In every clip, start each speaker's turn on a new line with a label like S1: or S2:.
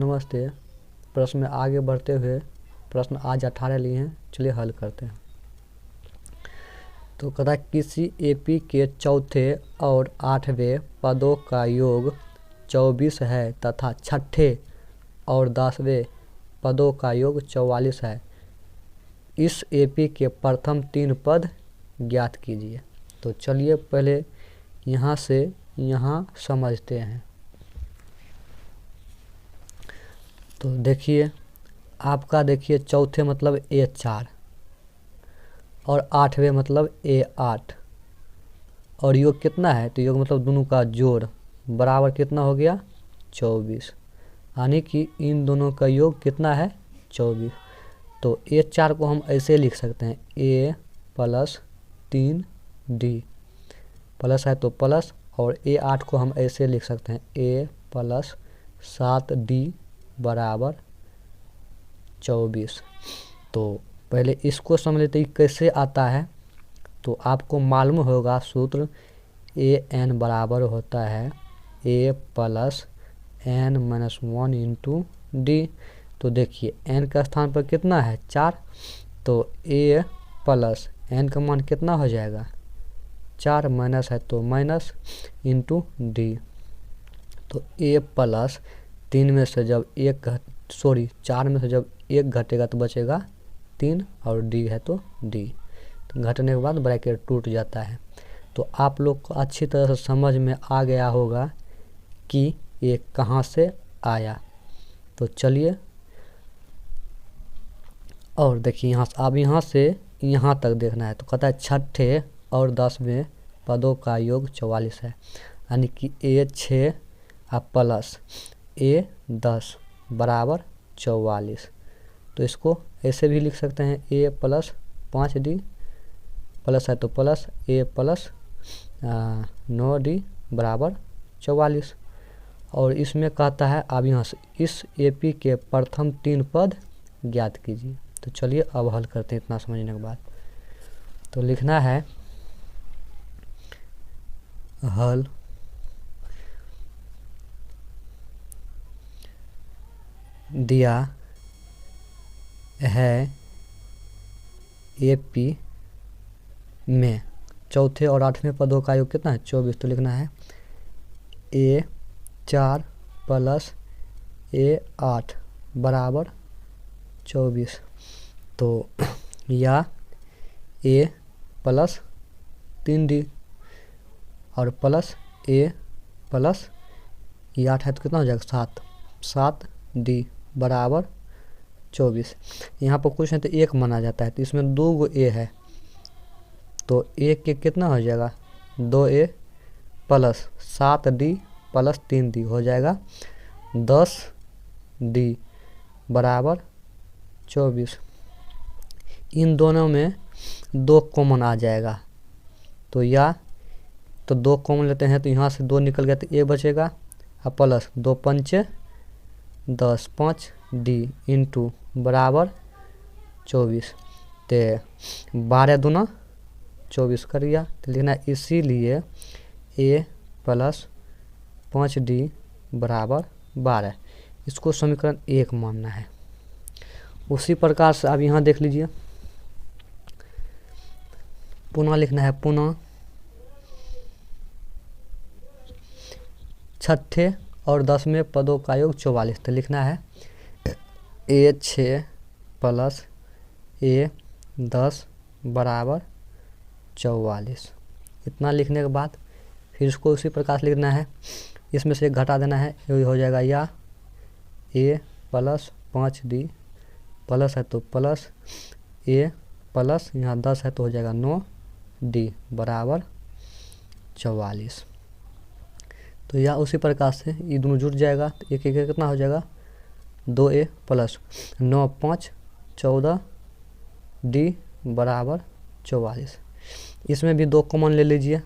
S1: नमस्ते। प्रश्न में आगे बढ़ते हुए प्रश्न आज 18 लिए हैं, चलिए हल करते हैं। तो कहता है किसी एपी के चौथे और 8वें पदों का योग 24 है तथा छठे और 10वें पदों का योग 44 है। इस एपी के प्रथम 3 पद ज्ञात कीजिए। तो चलिए पहले यहाँ से यहाँ समझते हैं। तो देखिए आपका देखिए चौथे मतलब A4 और 8वें मतलब A8 और योग कितना है, तो योग मतलब दोनों का जोड़ बराबर कितना हो गया 24, यानी कि इन दोनों का योग कितना है 24। तो A4 को हम ऐसे लिख सकते हैं A + 3D प्लस है तो प्लस, और A8 को हम ऐसे लिख सकते हैं A + 7D बराबर 24। तो पहले इसको समझ लेते हैं कैसे आता है। तो आपको मालूम होगा सूत्र AN बराबर होता है A + n-1 × D। तो देखिए n का स्थान पर कितना है 4, तो A + n का मान कितना हो जाएगा 4, माइनस है तो माइनस इंटू D। तो A + 3 में से जब 4 में से जब 1 घटेगा तो बचेगा 3 और D है तो D। तो घटने के बाद ब्रैकेट टूट जाता है। तो आप लोग को अच्छी तरह से समझ में आ गया होगा कि ये कहाँ से आया। तो चलिए और देखिए अब यहाँ से यहाँ तक देखना है। तो कहता है छठे और 10वें पदों का योग 44 है, यानी कि A6 प्लस A10 बराबर 44। तो इसको ऐसे भी लिख सकते हैं A + 5D प्लस है तो प्लस A + 9D बराबर 44। और इसमें कहता है अब यहाँ से इस एपी के प्रथम 3 पद ज्ञात कीजिए। तो चलिए अब हल करते हैं इतना समझने के बाद। तो लिखना है हल दिया है एपी में चौथे और 8वें पदों का योग कितना है 24। तो लिखना है A4 + A8 बराबर 24। तो या A + 3D और प्लस A + ये 8 है तो कितना हो जाएगा 7D बराबर 24। यहाँ पर कुछ नहीं तो 1 माना जाता है, तो इसमें 2 गो A है, तो 1 के कितना हो जाएगा 2A + 7D + 3D हो जाएगा 10D बराबर 24। इन दोनों में 2 कॉमन आ जाएगा, तो 2 कॉमन लेते हैं तो यहाँ से 2 निकल गया तो A बचेगा और प्लस 2 × 5 = 10 5D इंटू बराबर 24। तो 12 दूना 24 कर दिया। तो लिखना इसीलिए A + 5D बराबर 12। इसको समीकरण 1 मानना है। उसी प्रकार से अब यहाँ देख लीजिए, पुनः लिखना है पुनः छठे और 10वें पदों का योग 44। तो लिखना है A6 + A10 बराबर 44। इतना लिखने के बाद फिर इसको उसी प्रकार से लिखना है, इसमें से एक घटा देना है, ये हो जाएगा या A + 5D प्लस है तो प्लस A + यहाँ 10 है तो हो जाएगा 9D बराबर 44। तो यह उसी प्रकार से ये दोनों जुड़ जाएगा, तो एक कितना हो जाएगा 2A + 9 5 14D बराबर 44। इसमें भी 2 कॉमन ले लीजिए,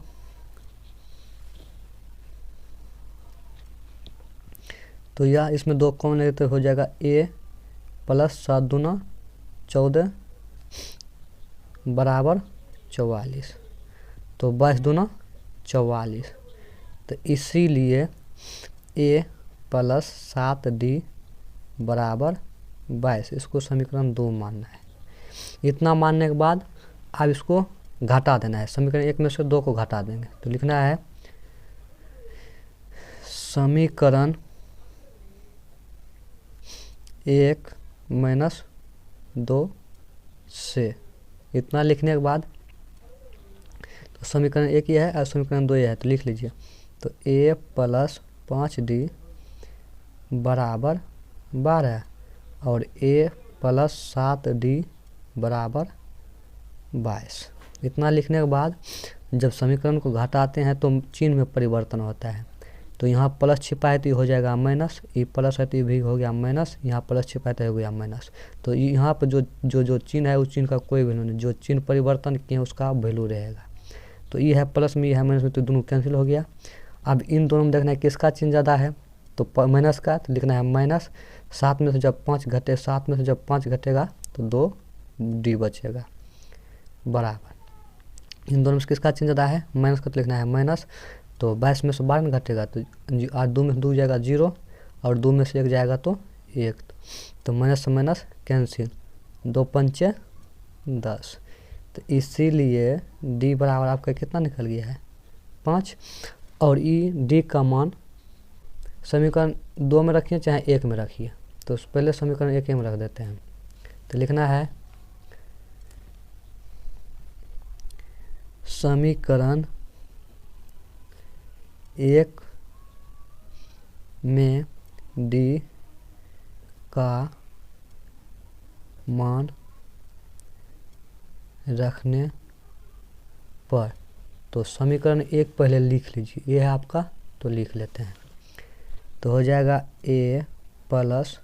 S1: तो यह इसमें 2 कॉमन ले तो हो जाएगा A + 7 दूना 14 बराबर 44। तो 22 दूना 44। तो इसीलिए A + 7D बराबर 22। इसको समीकरण 2 मानना है। इतना मानने के बाद अब इसको घटा देना है। समीकरण 1 में से 2 को घटा देंगे तो लिखना है समीकरण 1 माइनस 2 से। इतना लिखने के बाद तो समीकरण 1 ये है और समीकरण 2 ये है तो लिख लीजिए। तो a प्लस 5d बराबर 12 और a प्लस 7d बराबर 22। इतना लिखने के बाद जब समीकरण को घटाते हैं तो चिन्ह में परिवर्तन होता है। तो यहाँ प्लस छिपा है तो ये हो जाएगा माइनस, ये प्लस है तो ये भी हो गया माइनस, यहाँ प्लस छिपा है तो हो गया माइनस। तो यहाँ पर जो चिन्ह है उस चिन्ह का कोई वैल्यू नहीं, जो चिन्ह परिवर्तन किए उसका वैल्यू रहेगा। तो ये है प्लस में, ये है माइनस में, तो दोनों कैंसिल हो गया। अब इन दोनों में देखना है किसका चिन्ह ज़्यादा है, तो माइनस का, तो लिखना है माइनस। 7 में से जब 5 घटे 7 में से जब 5 घटेगा तो 2d बचेगा बराबर। इन दोनों में किसका चिन्ह ज़्यादा है, माइनस का, तो लिखना है माइनस। तो 22 में से 12 में घटेगा तो 2 में से 2 जाएगा 0 और 2 में से 1 जाएगा तो 1। तो माइनस से माइनस कैंसिल, 2 पंचे 10। तो इसीलिए d बराबर आपका कितना निकल गया है 5। और d का मान समीकरण 2 में रखिए चाहे 1 में रखिए, तो पहले समीकरण 1 में रख देते हैं। तो लिखना है समीकरण 1 में d का मान रखने पर, तो समीकरण 1 पहले लिख लीजिए, ये है आपका, तो लिख लेते हैं। तो हो जाएगा a प्लस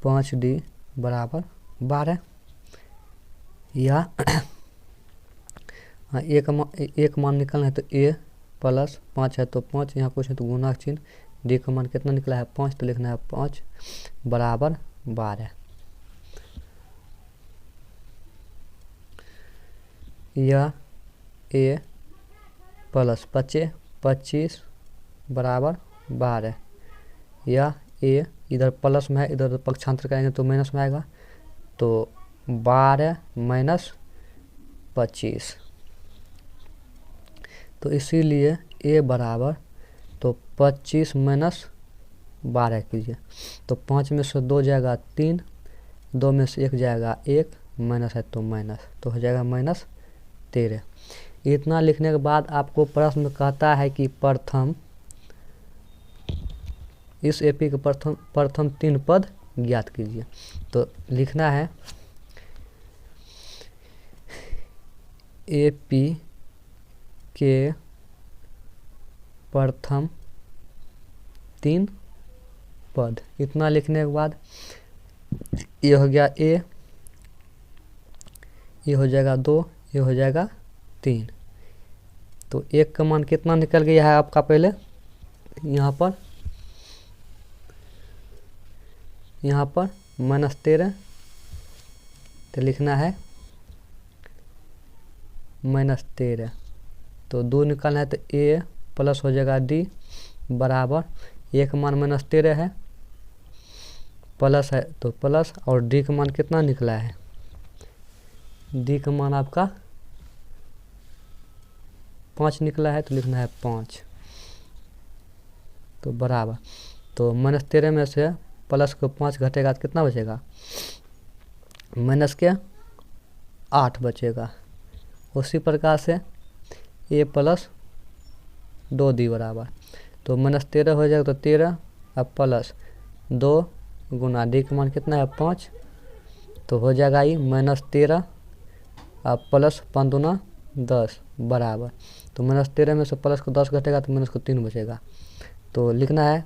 S1: 5d बराबर 12 या एक मान निकलना है तो a प्लस 5 है तो 5, यहाँ कुछ है तो गुना चिन्ह, d का मान कितना निकला है 5, तो लिखना है 5 बराबर 12 या a प्लस 25 बराबर 12 या a इधर प्लस में है, इधर पक्षांतर करेंगे तो माइनस में आएगा, तो 12 माइनस 25। तो इसीलिए a बराबर, तो 25 माइनस 12 कीजिए, तो 5 में से 2 जाएगा 3, 2 में से 1 जाएगा 1, माइनस है तो माइनस, तो हो जाएगा माइनस 13। इतना लिखने के बाद आपको प्रश्न में कहता है कि प्रथम इस एपी के प्रथम 3 पद ज्ञात कीजिए। तो लिखना है एपी के प्रथम 3 पद। इतना लिखने के बाद ये हो गया a, ये हो जाएगा 2, ये हो जाएगा 3। तो 1 का मान कितना निकल गया है आपका, पहले यहाँ पर -13, तो लिखना है -13। तो 2 निकालना है तो a प्लस हो जाएगा d बराबर, 1 मान -13 है, प्लस है तो प्लस, और d का मान कितना निकला है, d का मान आपका 5 निकला है, तो लिखना है 5, तो बराबर। तो -13 में से प्लस को 5 घटेगा तो कितना बचेगा, माइनस के 8 बचेगा। उसी प्रकार से a प्लस 2d बराबर, तो -13 हो जाएगा तो 13, अब प्लस 2 गुना d का मान कितना है 5, तो हो जाएगा ये -13, अब प्लस 5 दूना 10 बराबर। तो -13 में से प्लस को 10 घटेगा तो माइनस को 3 बचेगा। तो लिखना है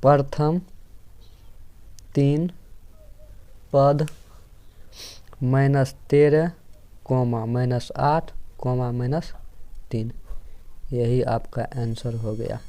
S1: प्रथम 3 पद -13, -8, -3। यही आपका आंसर हो गया।